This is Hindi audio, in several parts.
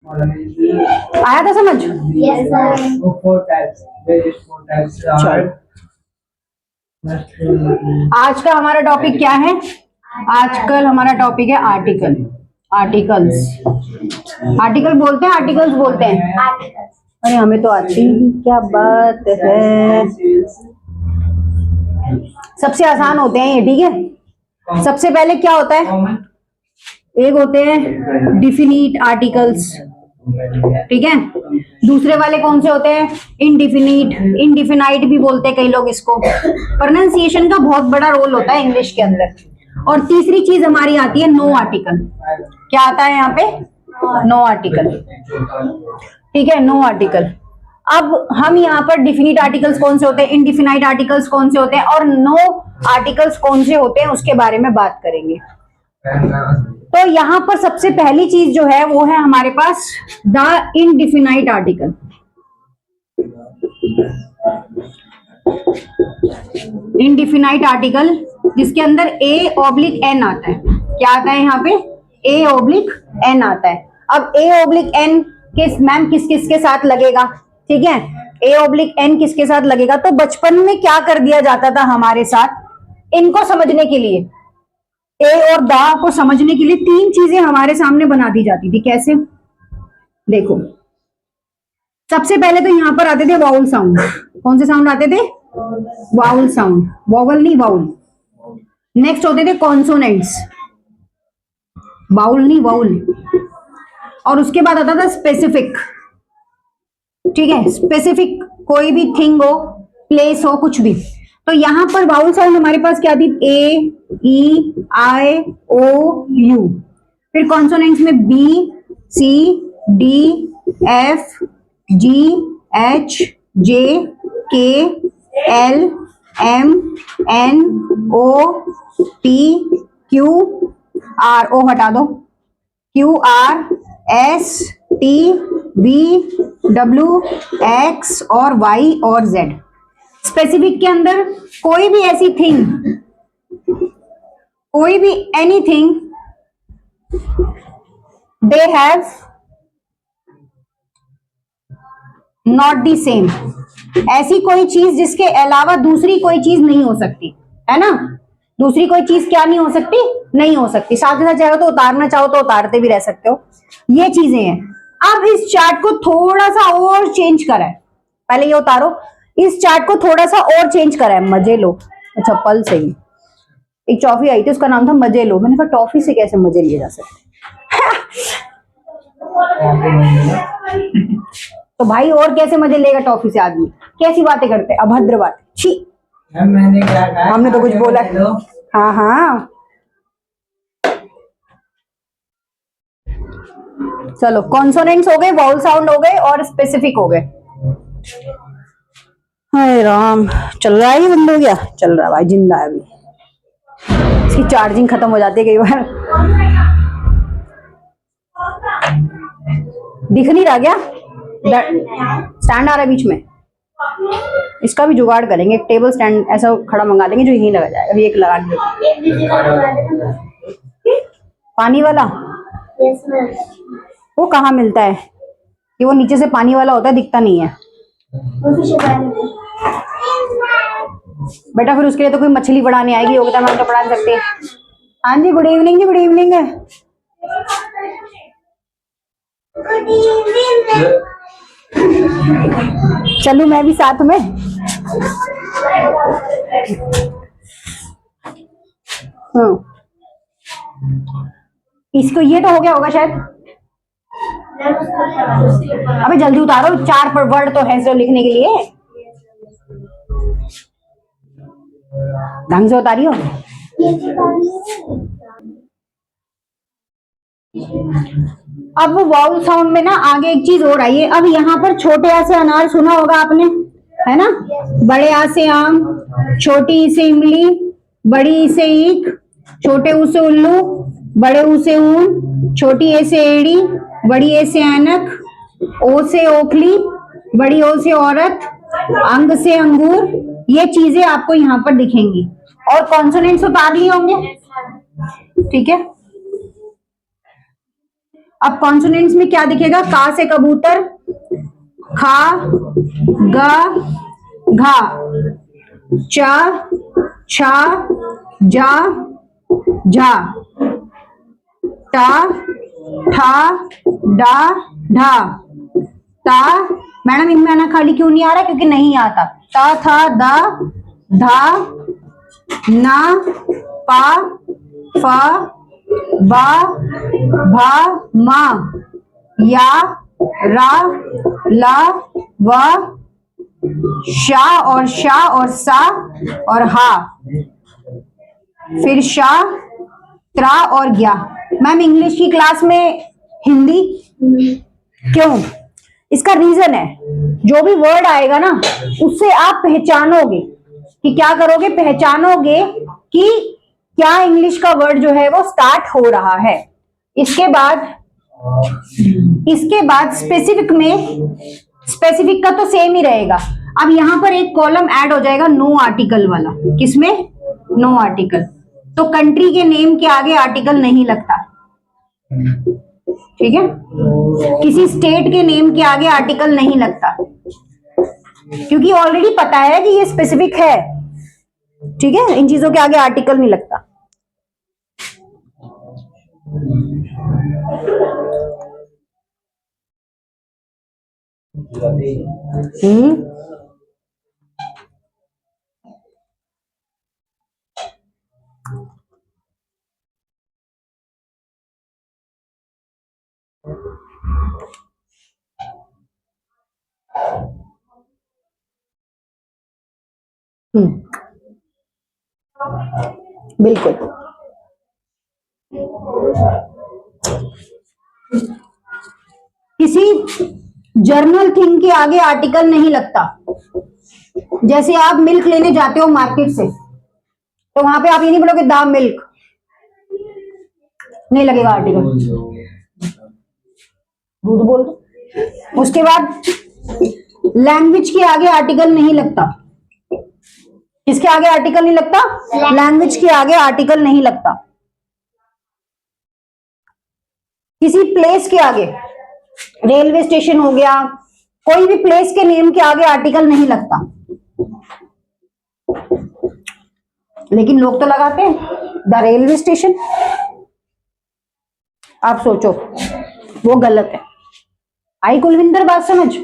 आया था समझ? Yes, sir. Four types. There is four types. चलो, आज का हमारा टॉपिक क्या है? आजकल हमारा टॉपिक है आर्टिकल। आर्टिकल्स, आर्टिकल बोलते हैं, आर्टिकल्स बोलते हैं। Articles. अरे हमें तो आती है, क्या बात है। सबसे आसान होते हैं ये, ठीक है। सबसे पहले क्या होता है? एक होते हैं डिफिनिट आर्टिकल्स, ठीक है। दूसरे वाले कौन से होते हैं? इनडिफिनिट, इनडिफिनाइट भी बोलते हैं कई लोग इसको। प्रोनाउंसिएशन का बहुत बड़ा रोल होता है इंग्लिश के अंदर। और तीसरी चीज हमारी आती है नो आर्टिकल। क्या आता है यहाँ पे? नो आर्टिकल, ठीक है, नो आर्टिकल। अब हम यहाँ पर डिफिनिट आर्टिकल्स कौन से होते हैं, इनडिफिनाइट आर्टिकल्स कौन से होते हैं और नो आर्टिकल्स कौन से होते हैं उसके बारे में बात करेंगे। तो यहाँ पर सबसे पहली चीज जो है वो है हमारे पास the indefinite article. Indefinite article जिसके अंदर ए ऑब्लिक एन आता है। क्या आता है यहाँ पे? ए ऑब्लिक एन आता है। अब ए ऑब्लिक एन किस मैम किस किस के साथ लगेगा? ठीक है, ए ऑब्लिक एन किसके साथ लगेगा? तो बचपन में क्या कर दिया जाता था हमारे साथ, इनको समझने के लिए, ए और दा को समझने के लिए तीन चीजें हमारे सामने बना दी जाती थी। कैसे? देखो, सबसे पहले तो यहां पर आते थे वाउल साउंड। कौन से साउंड आते थे? वाउल साउंड, वॉवल नहीं वाउल। नेक्स्ट होते थे कॉन्सोनेंट्स, बाउल नहीं वाउल। और उसके बाद आता था स्पेसिफिक, ठीक है, स्पेसिफिक कोई भी थिंग हो, प्लेस हो, कुछ भी। तो यहां पर वाउल साउंड हमारे पास क्या थी? A, E, I, O, U. फिर कॉन्सोनेंट्स में B, C, D, F, G, H, J, K, L, M, N, O, P, Q, R, O हटा दो, Q, R, S, T, B, W, X और वाई और जेड। स्पेसिफिक के अंदर कोई भी ऐसी थिंग, कोई भी anything, they have not the same. ऐसी कोई चीज जिसके अलावा दूसरी कोई चीज नहीं हो सकती, है ना। दूसरी कोई चीज क्या नहीं हो सकती? नहीं हो सकती। साथ ही साथ चाहो तो उतारना चाहो तो उतारते भी रह सकते हो। ये चीजें हैं। अब इस चार्ट को थोड़ा सा और चेंज करा है। पहले ये उतारो, इस चार्ट को थोड़ा सा और चेंज करा है। मजे लो। अच्छा, पल से ही एक टॉफी आई थी, उसका नाम था मजे लो। मैंने कहा टॉफी से कैसे मजे लिए जा सकते? तो भाई और कैसे मजे लेगा टॉफी से आदमी? कैसी बातें करते हैं, अभद्र बात। छी, मैंने क्या कहा? हमने तो कुछ बोला। हाँ हाँ, चलो, कॉन्सोनेंट्स हो गए, वाउल साउंड हो गए और स्पेसिफिक हो गए। हाय राम, चल रहा है ये बंद हो गया? चल रहा है भाई, जिंदा है अभी। इसकी चार्जिंग खत्म हो जाती है कई बार। दिख नहीं रहा क्या? स्टैंड आ रहा है बीच में, इसका भी जुगाड़ करेंगे। एक टेबल स्टैंड ऐसा खड़ा मंगा देंगे जो यहीं लगा जाएगा। अभी एक लगा देंगे। पानी वाला? Yes, ma'am. वो कहाँ मिलता है? कि वो नीचे से पानी वाला होता है, दिखता नहीं है बेटा। फिर उसके लिए तो कोई मछली पढ़ाने आएगी, योगिता मैम तो पढ़ा सकते हैं। हाँ जी, गुड इवनिंग जी, गुड इवनिंग। चलूं मैं भी साथ में? हाँ, इसको ये तो हो गया होगा शायद। अबे जल्दी उतारो, 4 वर्ड तो है जो लिखने के लिए। ढंग से उतारियो। अब वाउल साउंड में ना आगे एक चीज और आई है। अब यहाँ पर छोटे आ से अनार सुना होगा आपने, है ना। बड़े आ से आम, छोटी ई से इमली, बड़ी ई से ईख, छोटे ऊ से उल्लू, बड़े ऊ से ऊन, छोटी ए से एड़ी, बड़ी ए से ऐनक, ओ से ओखली, बड़ी ओ से औरत, अंग से अंगूर। ये चीजें आपको यहाँ पर दिखेंगी। और कॉन्सोनेंट्स उतार लिए होंगे, ठीक है। अब कॉन्सोनेंट्स में क्या दिखेगा? का से कबूतर, खा, गा, घा, चा, छा, जा, झा, टा, ठा, डा, ढा, ता। मैडम इनमें आना खाली क्यों नहीं आ रहा? क्योंकि नहीं आता। ता, था, दा, धा, ना, पा, फा, बा, भा, मा, या, रा, ला, वा, शा और सा और हा, फिर शा, त्रा और ग्या। मैम इंग्लिश की क्लास में हिंदी क्यों? इसका रीजन है, जो भी वर्ड आएगा ना उससे आप पहचानोगे कि क्या करोगे, पहचानोगे कि क्या इंग्लिश का वर्ड जो है वो स्टार्ट हो रहा है। इसके बाद स्पेसिफिक में, स्पेसिफिक का तो सेम ही रहेगा। अब यहां पर एक कॉलम ऐड हो जाएगा नो आर्टिकल वाला। किसमें? No article. तो कंट्री के नेम के आगे आर्टिकल नहीं लगता, ठीक है? किसी स्टेट के नेम के आगे आर्टिकल नहीं लगता, क्योंकि ऑलरेडी पता है कि ये स्पेसिफिक है, ठीक है? इन चीजों के आगे आर्टिकल नहीं लगता। बिल्कुल। किसी जर्नल थिंग के आगे आर्टिकल नहीं लगता। जैसे आप मिल्क लेने जाते हो मार्केट से, तो वहां पे आप ये नहीं बोलोगे द मिल्क, नहीं लगेगा आर्टिकल, दूध बोल दो। उसके बाद लैंग्वेज के आगे आर्टिकल नहीं लगता। किसके आगे आर्टिकल नहीं लगता? लैंग्वेज के आगे आर्टिकल नहीं लगता। किसी प्लेस के आगे, रेलवे स्टेशन हो गया, कोई भी प्लेस के नेम के आगे आर्टिकल नहीं लगता, लेकिन लोग तो लगाते हैं द रेलवे स्टेशन। आप सोचो, वो गलत है। आई कुलविंदर बात समझ?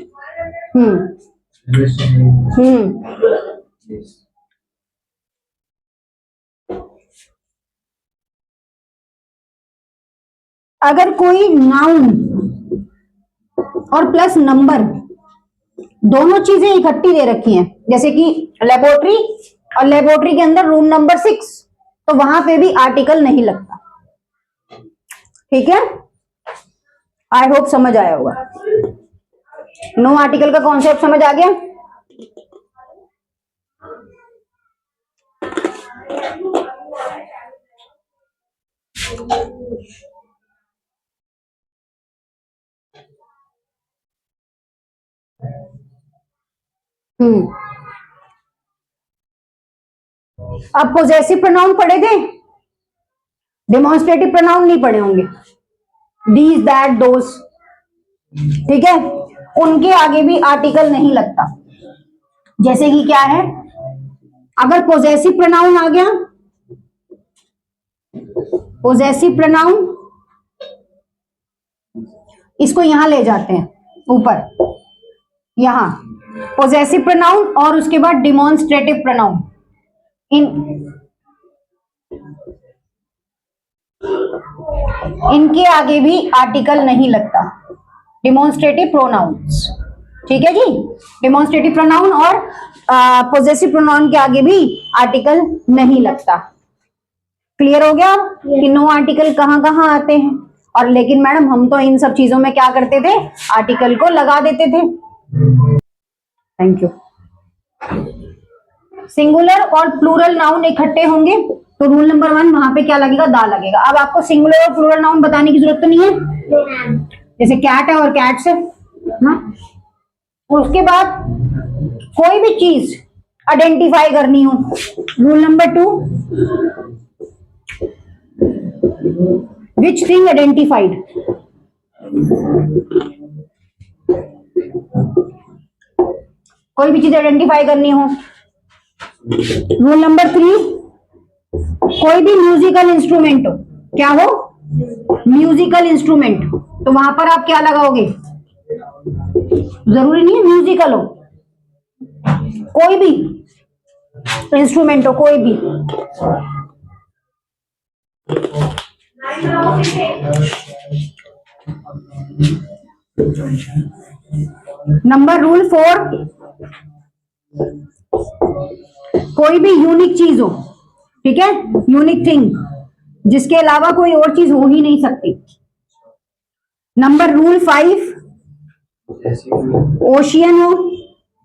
अगर कोई नाउन और प्लस नंबर दोनों चीजें इकट्ठी दे रखी हैं, जैसे कि लेबोरेटरी और लेबोरेटरी के अंदर रूम नंबर 6, तो वहां पे भी आर्टिकल नहीं लगता, ठीक है? आई होप समझ आया होगा। नो आर्टिकल का कॉन्सेप्ट समझ आ गया? अब पोजेसिव प्रोनाउन पढ़े थे, डेमोन्स्ट्रेटिव प्रोनाउन नहीं पढ़े होंगे। दीज, दैट, दोस, ठीक है? उनके आगे भी आर्टिकल नहीं लगता। जैसे कि क्या है, अगर पोजेसिव प्रोनाउन आ गया, पोजेसिव प्रोनाउन, इसको यहां ले जाते हैं ऊपर, यहां पोजेसिव प्रोनाउन और उसके बाद डिमॉन्स्ट्रेटिव प्रोनाउन, इनके आगे भी आर्टिकल नहीं लगता। डिमॉन्स्ट्रेटिव प्रोनाउंस, ठीक है जी? डिमॉन्स्ट्रेटिव प्रोनाउन और पोजेसिव प्रोनाउन के आगे भी आर्टिकल नहीं लगता। क्लियर हो गया कि नो आर्टिकल कहां कहां आते हैं? और लेकिन मैडम हम तो इन सब चीजों में क्या करते थे? आर्टिकल को लगा देते थे। Thank you. सिंगुलर और प्लूरल नाउन इकट्ठे होंगे तो रूल नंबर 1 वहां पे क्या लगेगा? दा लगेगा। अब आपको सिंगुलर और प्लूरल नाउन बताने की जरूरत तो नहीं है, जैसे कैट है और कैट्स है ना? उसके बाद कोई भी चीज आइडेंटिफाई करनी हो, rule number 2, which thing identified, कोई भी चीज आइडेंटिफाई करनी हो। रूल नंबर 3, कोई भी म्यूजिकल इंस्ट्रूमेंट हो, क्या हो, म्यूजिकल इंस्ट्रूमेंट, तो वहां पर आप क्या लगाओगे, जरूरी नहीं है म्यूजिकल हो, कोई भी इंस्ट्रूमेंट हो, कोई भी। नंबर रूल 4, कोई भी यूनिक चीज हो, ठीक है, यूनिक थिंग, जिसके अलावा कोई और चीज हो ही नहीं सकती। नंबर रूल 5, ओशियन हो,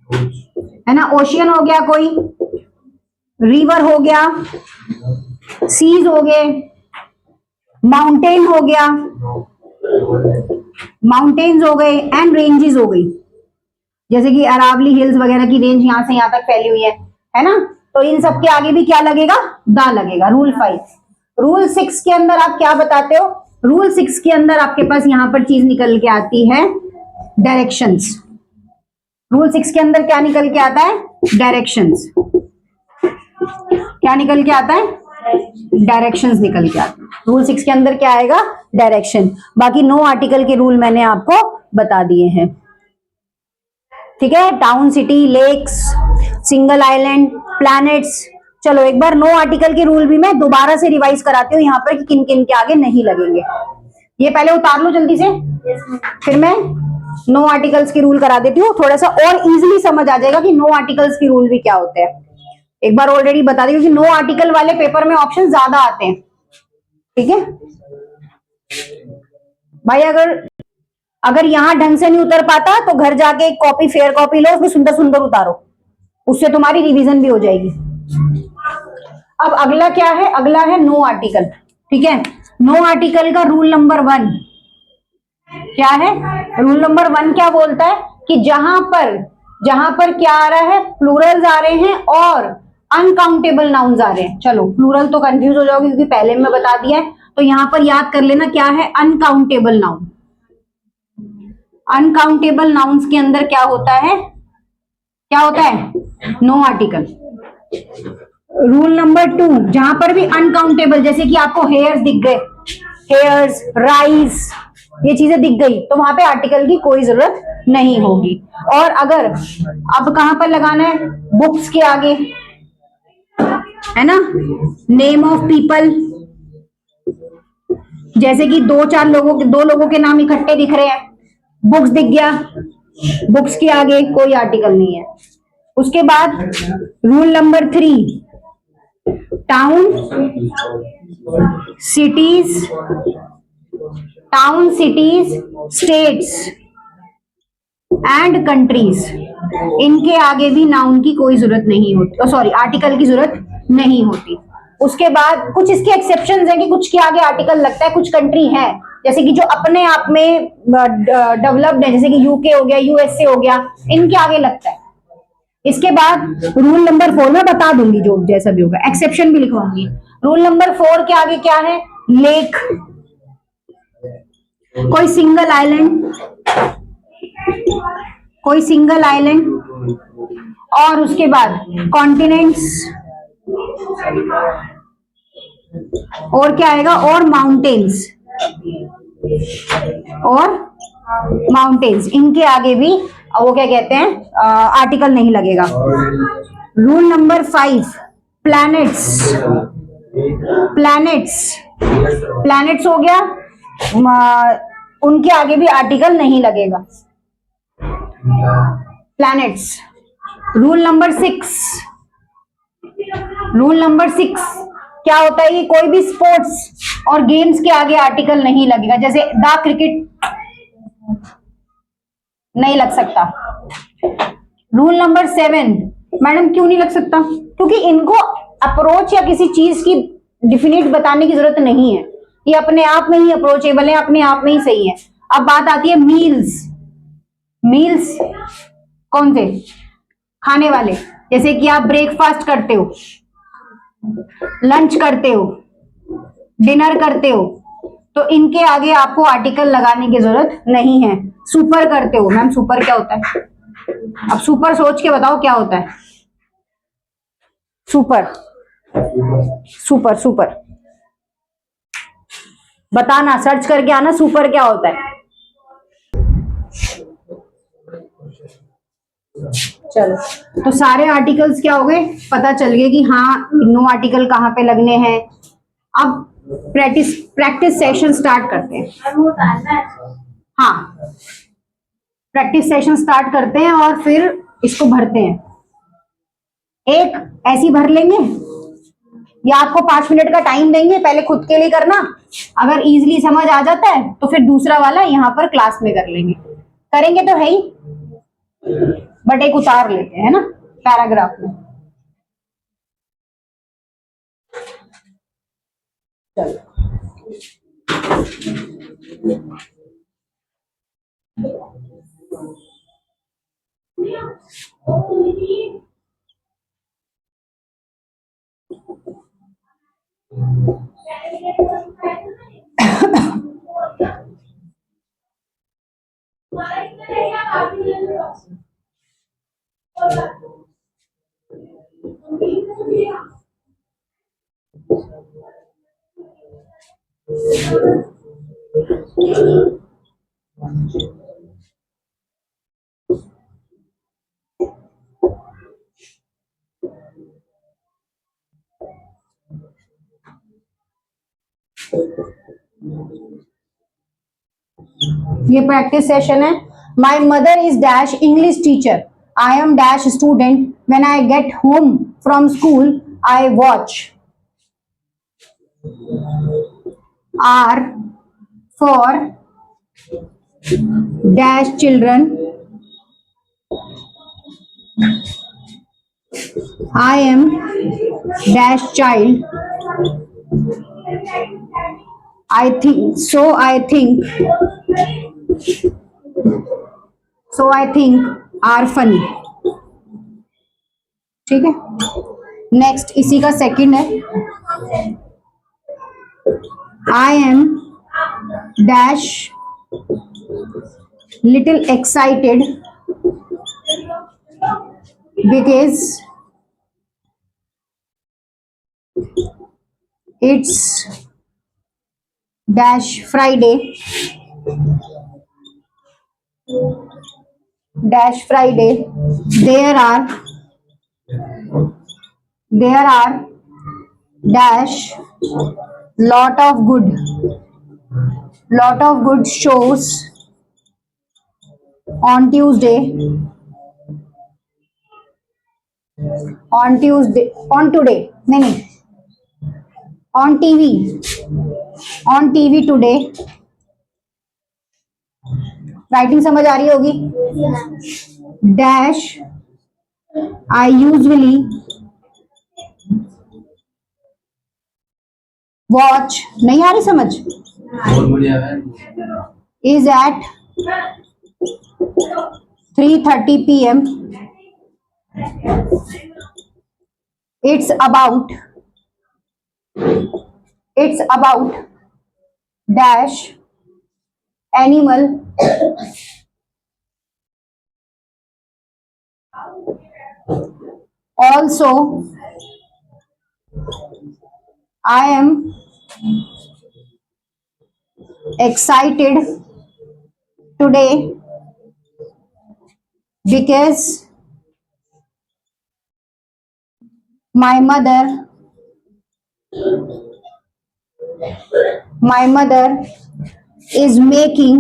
है ना, ओशियन हो गया, कोई रिवर हो गया, सीज हो गए, माउंटेन हो गया, माउंटेन्स हो गए, एंड रेंजेस हो गई, जैसे कि अरावली हिल्स वगैरह की रेंज यहां से यहां तक फैली हुई है ना, तो इन सब के आगे भी क्या लगेगा, दा लगेगा। रूल 5। रूल 6 के अंदर आप क्या बताते हो, रूल 6 के अंदर आपके पास यहां पर चीज निकल के आती है डायरेक्शंस। रूल 6 के अंदर क्या निकल के आता है, डायरेक्शंस। क्या निकल के आता है, डायरेक्शंस निकल के आते हैं। रूल 6 के अंदर क्या आएगा, डायरेक्शन। बाकी 9 आर्टिकल के रूल मैंने आपको बता दिए हैं, ठीक है। Town, city, lakes, single island, planets. चलो एक बार 9 आर्टिकल के रूल भी मैं दोबारा से रिवाइज कराती हूँ यहाँ पर कि किन किन के आगे नहीं लगेंगे। ये पहले उतार लो जल्दी से, फिर मैं 9 आर्टिकल्स के रूल करा देती हूँ, थोड़ा सा और इजीली समझ आ जाएगा कि 9 आर्टिकल्स के रूल भी क्या होते हैं। एक बार ऑलरेडी बता दी, क्योंकि 9 आर्टिकल वाले पेपर में ऑप्शन ज्यादा आते हैं, ठीक है भाई। अगर यहां ढंग से नहीं उतर पाता तो घर जाके एक कॉपी, फेयर कॉपी लो, उसमें सुंदर सुंदर उतारो, उससे तुम्हारी रिवीजन भी हो जाएगी। अब अगला क्या है, अगला है 9 आर्टिकल, ठीक है। 9 आर्टिकल का रूल नंबर 1 क्या है, रूल नंबर 1 क्या बोलता है कि जहां पर क्या आ रहा है, प्लूरल्स आ रहे हैं और अनकाउंटेबल नाउन्स आ रहे हैं। चलो प्लूरल तो कंफ्यूज हो जाओगे क्योंकि पहले में बता दिया है, तो यहां पर याद कर लेना क्या है, अनकाउंटेबल नाउन। अनकाउंटेबल नाउन्स के अंदर क्या होता है, क्या होता है, 9 आर्टिकल। रूल नंबर 2, जहां पर भी अनकाउंटेबल, जैसे कि आपको हेयर्स दिख गए, हेयर्स, राइस, ये चीजें दिख गई, तो वहां पे आर्टिकल की कोई जरूरत नहीं होगी। और अगर अब कहां पर लगाना है, बुक्स के आगे, है ना, नेम ऑफ पीपल, जैसे कि दो लोगों के नाम इकट्ठे दिख रहे हैं, बुक्स दिख गया, बुक्स के आगे कोई आर्टिकल नहीं है। उसके बाद rule number 3, town, cities, states and countries, इनके आगे भी नाउन की कोई जरूरत नहीं होती, सॉरी आर्टिकल की जरूरत नहीं होती। उसके बाद कुछ इसके एक्सेप्शंस हैं कि कुछ के आगे आर्टिकल लगता है, कुछ कंट्री है जैसे कि जो अपने आप में डेवलप्ड है, जैसे कि यूके हो गया, यूएसए हो गया, इनके आगे लगता है। इसके बाद रूल नंबर 4 में बता दूंगी जो जैसा भी होगा, एक्सेप्शन भी लिखवाऊंगी। रूल नंबर 4 के आगे क्या है, लेक, कोई सिंगल आइलैंड, और उसके बाद कॉन्टिनेंट्स, और क्या आएगा, और माउंटेन्स, इनके आगे भी वो क्या कहते हैं, आर्टिकल नहीं लगेगा। रूल नंबर 5, प्लैनेट्स हो गया, उनके आगे भी आर्टिकल नहीं लगेगा, प्लैनेट्स। रूल नंबर 6 क्या होता है, ये कोई भी स्पोर्ट्स और गेम्स के आगे आर्टिकल नहीं लगेगा, जैसे द क्रिकेट नहीं लग सकता। रूल नंबर 7, मैडम क्यों नहीं लग सकता, क्योंकि इनको अप्रोच या किसी चीज की डिफिनिट बताने की जरूरत नहीं है, ये अपने आप में ही अप्रोचेबल है, अपने आप में ही सही है। अब बात आती है मील्स कौन से, खाने वाले, जैसे कि आप ब्रेकफास्ट करते हो, लंच करते हो, डिनर करते हो, तो इनके आगे आपको आर्टिकल लगाने की जरूरत नहीं है। सुपर करते हो मैम, सुपर क्या होता है? अब सुपर सोच के बताओ क्या होता है? सुपर सुपर सुपर बताना, सर्च करके आना सुपर क्या होता है। चलो, तो सारे आर्टिकल्स क्या हो गए, पता चल गए कि हाँ नो आर्टिकल कहाँ पे लगने हैं। अब प्रैक्टिस प्रैक्टिस सेशन स्टार्ट करते हैं। हाँ, प्रैक्टिस सेशन स्टार्ट करते हैं और फिर इसको भरते हैं। एक ऐसी भर लेंगे या आपको 5 मिनट का टाइम देंगे, पहले खुद के लिए करना। अगर इजीली समझ आ जाता है तो फिर दूसरा वाला यहाँ पर क्लास में कर लेंगे। करेंगे तो है ही, बट एक उतार लेते हैं ना पैराग्राफ में। चलो, ये प्रैक्टिस सेशन है। My mother is dash English teacher, I am dash student, when I get home from school I watch. Are for dash children, I am dash child, I think I think are funny। ठीक है, नेक्स्ट इसी का सेकंड है। I am dash little excited because it's dash Friday, dash Friday, there are dash lot of good shows on Tuesday, on today, नहीं, on TV today। राइटिंग समझ आ रही होगी। डैश आई यूजुअली वॉच, नहीं आ रही समझ, is eight 3:30 PM। It's about dash animal also I am excited today because my mother is making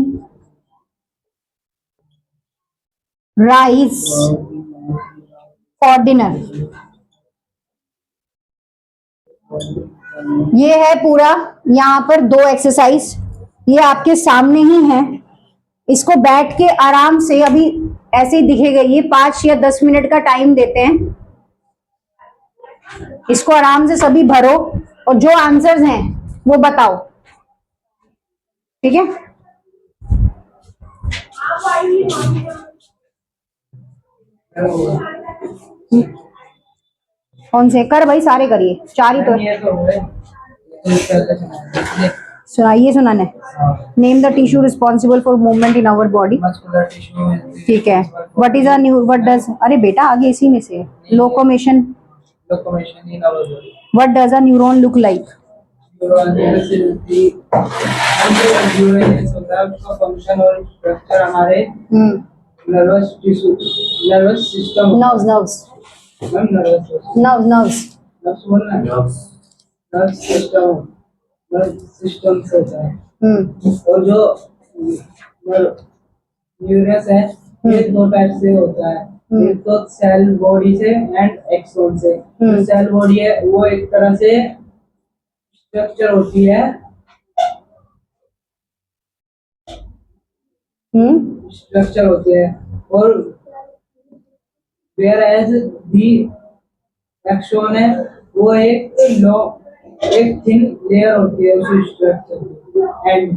rice for dinner। ये है पूरा, यहाँ पर 2 एक्सरसाइज ये आपके सामने ही है। इसको बैठ के आराम से, अभी ऐसे ही दिखेगा, ये 5 या 10 मिनट का टाइम देते हैं। इसको आराम से सभी भरो और जो आंसर्स हैं वो बताओ, ठीक है। कौन से कर भाई, सारे करिए, 4 ही तो है। सुनाइए सुनाने. Name the tissue responsible for movement in our body. Muscular tissue is ठीक है. What is a new? What does? अरे बेटा आगे इसी में से. Locomotion. locomotion in our body. What does a neuron look like? Neurons is the neurons होता है उसका फंक्शन और स्ट्रक्चर हमारे nervous tissue nervous system Nerves, nerves, nervous nerves. Nervous बोलना नर्वस सिस्टम से होता है और जो न्यूरस है ये दो टाइप से होता है एक तो सेल बॉडी से एंड एक्सोन से जो सेल बॉडी है वो एक तरह से स्ट्रक्चर होती है स्ट्रक्चर होती है और वेयर एज दी एक्सोन है वो एक थिन लेयर होती है उसी स्ट्रक्चर एंड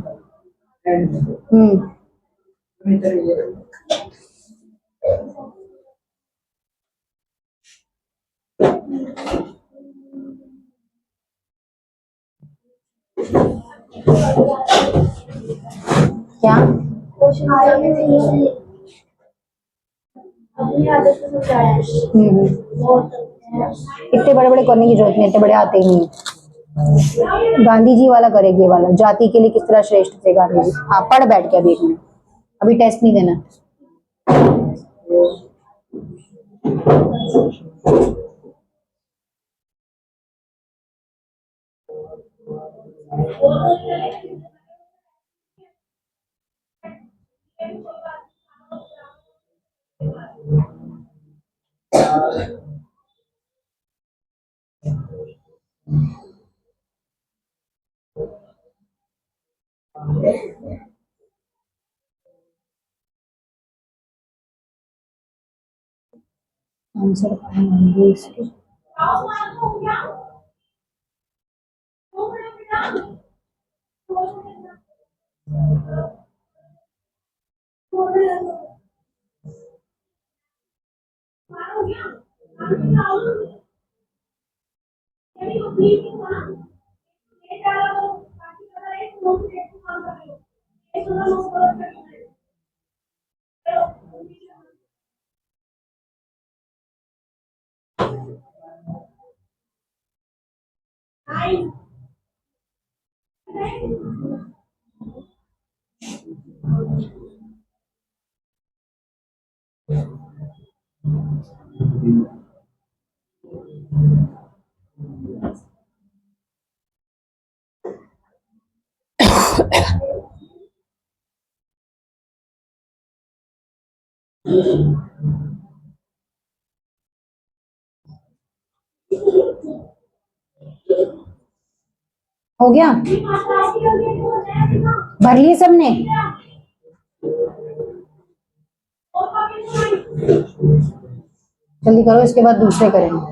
क्या? क्वेश्चन अपनी आदत से समझाया है बहुत इतने बड़े बड़े करने की जरूरत नहीं, इतने बड़े आते ही नहीं. गांधी जी वाला करेगी, ये वाला जाति के लिए किस तरह श्रेष्ठ थे गांधी जी. हाँ पढ़ बैठ के अभी एक मिनट, अभी टेस्ट नहीं देना. आंसर पाएंगे इसके. हो गया? भर लिए सबने? जल्दी करो, इसके बाद दूसरे करेंगे.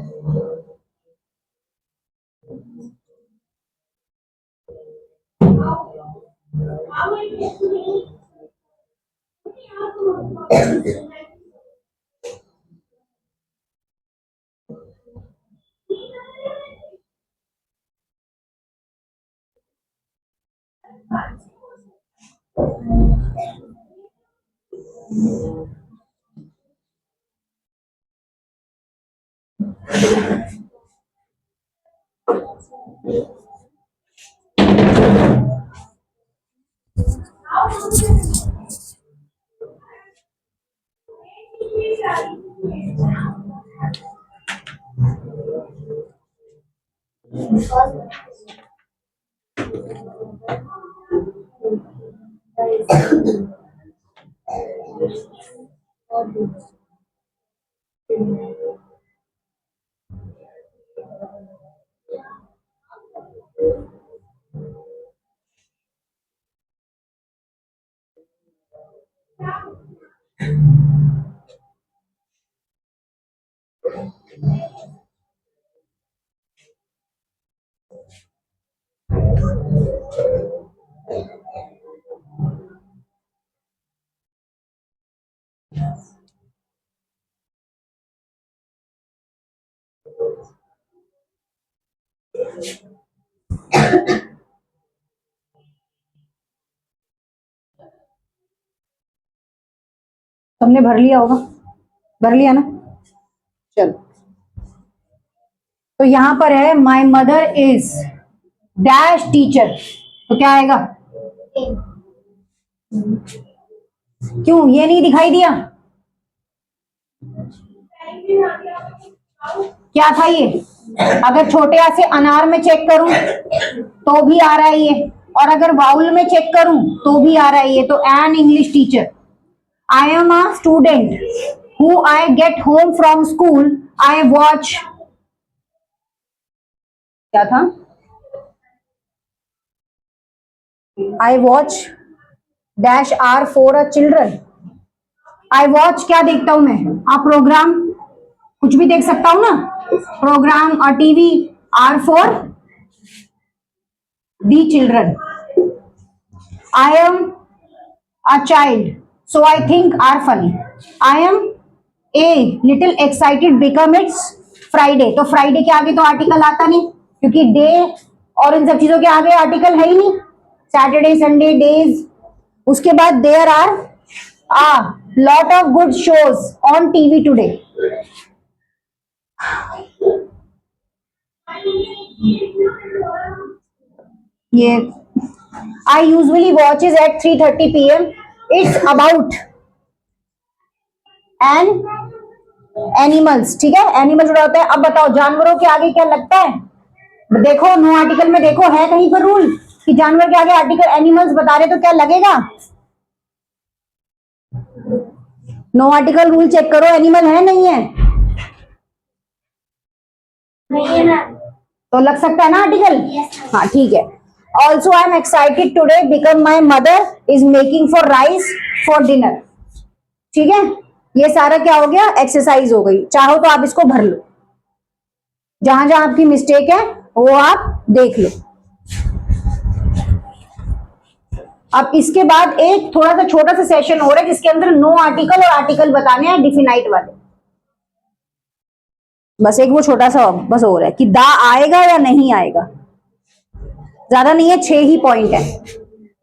तुमने भर लिया होगा, भर लिया ना? चलो, तो यहां पर है my mother is dash teacher, तो क्या आएगा? क्यों ये नहीं दिखाई दिया? क्या था ये? अगर छोटे आ से अनार में चेक करूं तो भी आ रहा है ये, और अगर वाउल में चेक करूं तो भी आ रहा है ये। तो an English teacher, I am a student who I get home from school, I watch, क्या था? I watch dash are for a children. I watch क्या देखता हूं मैं? आ प्रोग्राम, कुछ भी देख सकता हूं ना, program, a TV, are for the children. I am a child so I think are funny. I am a little excited become it's Friday, तो फ्राइडे के आगे तो आर्टिकल आता नहीं, क्योंकि डे और इन सब चीजों के आगे आर्टिकल है ही नहीं। Saturday, Sunday, days. उसके बाद there are a lot of good shows on TV today. ये I usually watches at 3:30 PM, it's about an animals, ठीक है, एनिमल जुड़ा होता है। अब बताओ जानवरों के आगे क्या लगता है? देखो नो आर्टिकल में, देखो है कहीं पर रूल कि जानवर के आगे आर्टिकल एनिमल्स बता रहे, तो क्या लगेगा? नो आर्टिकल रूल चेक करो, एनिमल है नहीं है? नहीं है ना? तो लग सकता है ना आर्टिकल? हाँ ठीक है। Also I am excited today become my mother is making for rice for dinner, ठीक है। ये सारा क्या हो गया? एक्सरसाइज हो गई। चाहो तो आप इसको भर लो, जहां जहां आपकी मिस्टेक है वो आप देख लो। अब इसके बाद एक थोड़ा सा छोटा सा सेशन हो रहा है जिसके अंदर नो आर्टिकल और आर्टिकल बताने हैं डिफिनाइट वाले। बस एक वो छोटा सा बस हो रहा है कि दा आएगा या नहीं आएगा, ज्यादा नहीं है, 6 ही पॉइंट है।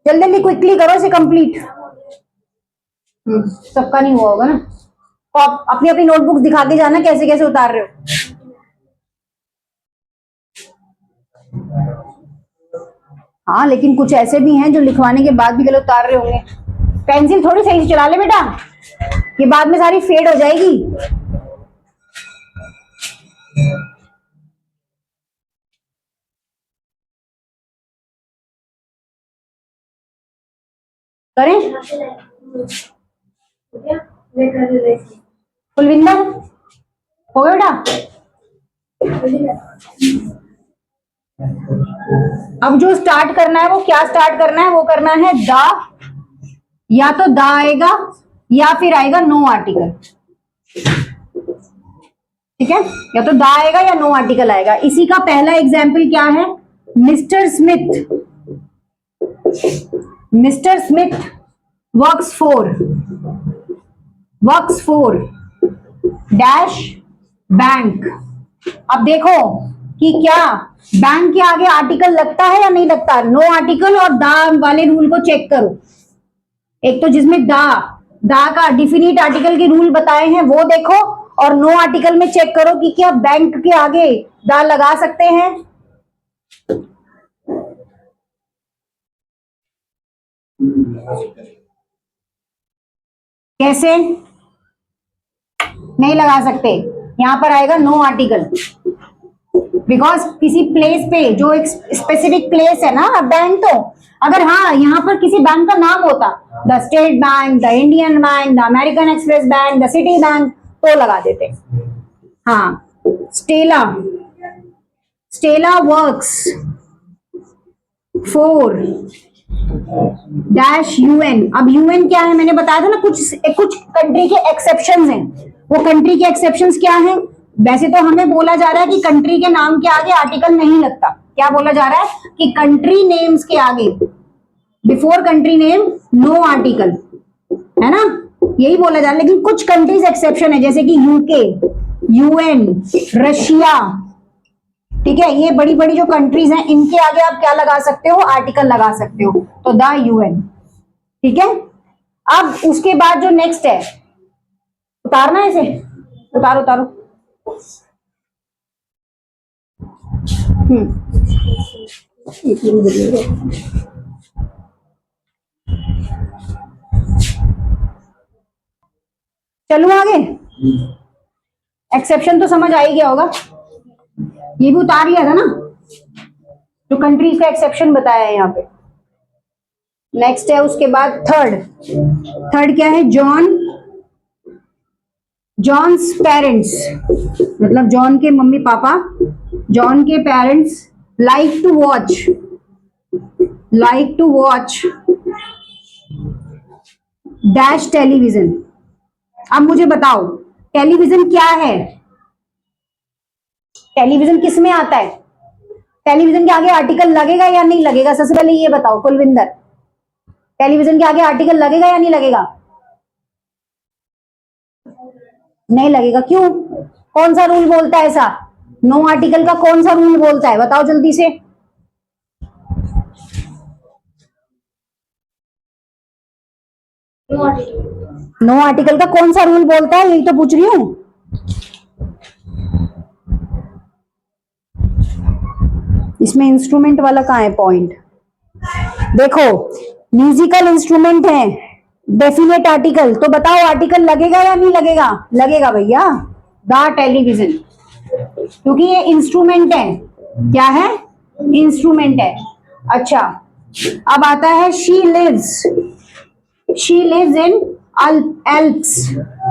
जल्दी जल्दी क्विकली करो इसे कंप्लीट। सबका नहीं हुआ होगा ना, तो आप अपनी अपनी नोटबुक दिखाते जाना कैसे कैसे उतार रहे हो। हाँ लेकिन कुछ ऐसे भी हैं जो लिखवाने के बाद भी गलत उतार रहे होंगे। पेंसिल थोड़ी सही से चला ले बेटा, ये बाद में सारी फेड हो जाएगी। करें कुलविंदर, हो गया बेटा? अब जो स्टार्ट करना है वो क्या स्टार्ट करना है? वो करना है दा, या तो दा आएगा या फिर आएगा नो आर्टिकल, ठीक है, या तो दा आएगा या नो आर्टिकल आएगा। इसी का पहला एग्जाम्पल क्या है? Mister Smith, mister Smith works for dash bank. अब देखो कि क्या बैंक के आगे आर्टिकल लगता है या नहीं लगता। नो आर्टिकल और दा वाले रूल को चेक करो। एक तो जिसमें दा का डिफिनिट आर्टिकल के रूल बताए हैं वो देखो, और नो आर्टिकल में चेक करो कि क्या बैंक के आगे दा लगा सकते हैं। कैसे? नहीं लगा सकते, यहां पर आएगा नो आर्टिकल, बिकॉज किसी प्लेस पे जो एक स्पेसिफिक प्लेस है ना बैंक, तो अगर हाँ यहाँ पर किसी बैंक का नाम होता, the state bank, the Indian bank, the American express bank, the city bank, तो लगा देते। हाँ, Stella works for dash UN. अब यूएन क्या है? मैंने बताया था ना, कुछ कंट्री के एक्सेप्शंस हैं। वो कंट्री के एक्सेप्शंस क्या हैं? वैसे तो हमें बोला जा रहा है कि कंट्री के नाम के आगे आर्टिकल नहीं लगता। क्या बोला जा रहा है? कि कंट्री नेम्स के आगे, before country name, no article, है ना, यही बोला जा रहा है। लेकिन कुछ कंट्रीज एक्सेप्शन है, जैसे कि यूके, यूएन, रशिया, ठीक है, ये बड़ी बड़ी जो कंट्रीज हैं इनके आगे आप क्या लगा सकते हो? आर्टिकल लगा सकते हो, तो द यूएन, ठीक है। अब उसके बाद जो नेक्स्ट है उतारना है इसे, उतारो उतारो। एक मिनट दीजिएगा। चलूं आगे? एक्सेप्शन तो समझ आ ही गया होगा, ये भी उतार लिया था ना, जो कंट्रीज का एक्सेप्शन बताया है यहाँ पे। नेक्स्ट है उसके बाद थर्ड क्या है? जॉन्स पेरेंट्स, मतलब जॉन के मम्मी पापा, जॉन के parents like to watch dash television. अब मुझे बताओ टेलीविजन क्या है? टेलीविजन किस में आता है? टेलीविजन के आगे आर्टिकल लगेगा या नहीं लगेगा? सबसे पहले ये बताओ कुलविंदर, टेलीविजन के आगे आर्टिकल लगेगा या नहीं लगेगा? नहीं लगेगा। क्यों? कौन सा रूल बोलता है ऐसा? नो आर्टिकल का कौन सा रूल बोलता है? बताओ जल्दी से। नो आर्टिकल का कौन सा रूल बोलता है, यही तो पूछ रही हूँ। इसमें इंस्ट्रूमेंट वाला कहाँ है पॉइंट? देखो म्यूजिकल इंस्ट्रूमेंट है, डेफिनेट आर्टिकल, तो बताओ आर्टिकल लगेगा या नहीं लगेगा? लगेगा भैया, द टेलीविजन, क्योंकि ये इंस्ट्रूमेंट है। क्या है? इंस्ट्रूमेंट है। अच्छा, अब आता है she lives in Alps.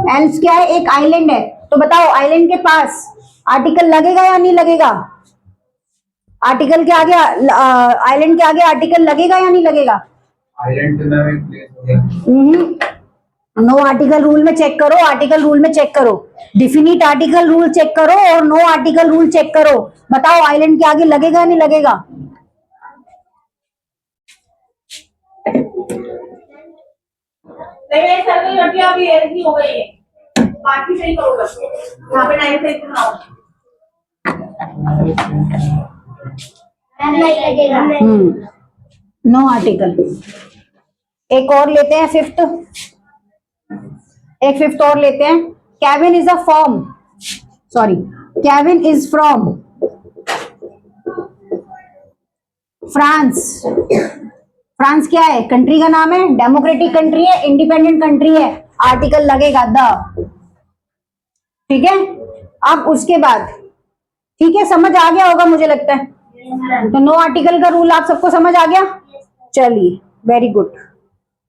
Alps क्या है? एक आइलैंड है, तो बताओ आइलैंड के पास आर्टिकल लगेगा या नहीं लगेगा? आर्टिकल के आगे आइलैंड के आगे आर्टिकल लगेगा या नहीं लगेगा? आइलैंड के नाम एक प्लेस हो गया। नो आर्टिकल रूल में चेक करो, आर्टिकल रूल में चेक करो, डिफिनिट आर्टिकल रूल चेक करो और नो आर्टिकल रूल चेक करो। बताओ आइलैंड के आगे लगेगा या नहीं लगेगा? नहीं सर्कल रखी अभी ऐसी हो गई है, बाकी सही करो बस। यहाँ पे 9 से इतना नहीं लगेगा। No article. एक और लेते हैं फिफ्थ, एक फिफ्थ और लेते हैं। Kevin is Kevin is from France. France क्या है? कंट्री का नाम है, डेमोक्रेटिक कंट्री है, इंडिपेंडेंट कंट्री है, आर्टिकल लगेगा द। ठीक है, अब उसके बाद, ठीक है, समझ आ गया होगा मुझे लगता है। तो नो आर्टिकल का रूल आप सबको समझ आ गया? चलिए, वेरी गुड।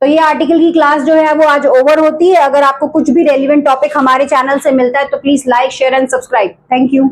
तो ये आर्टिकल की क्लास जो है वो आज ओवर होती है। अगर आपको कुछ भी रेलिवेंट टॉपिक हमारे चैनल से मिलता है तो please like, share and subscribe. Thank you.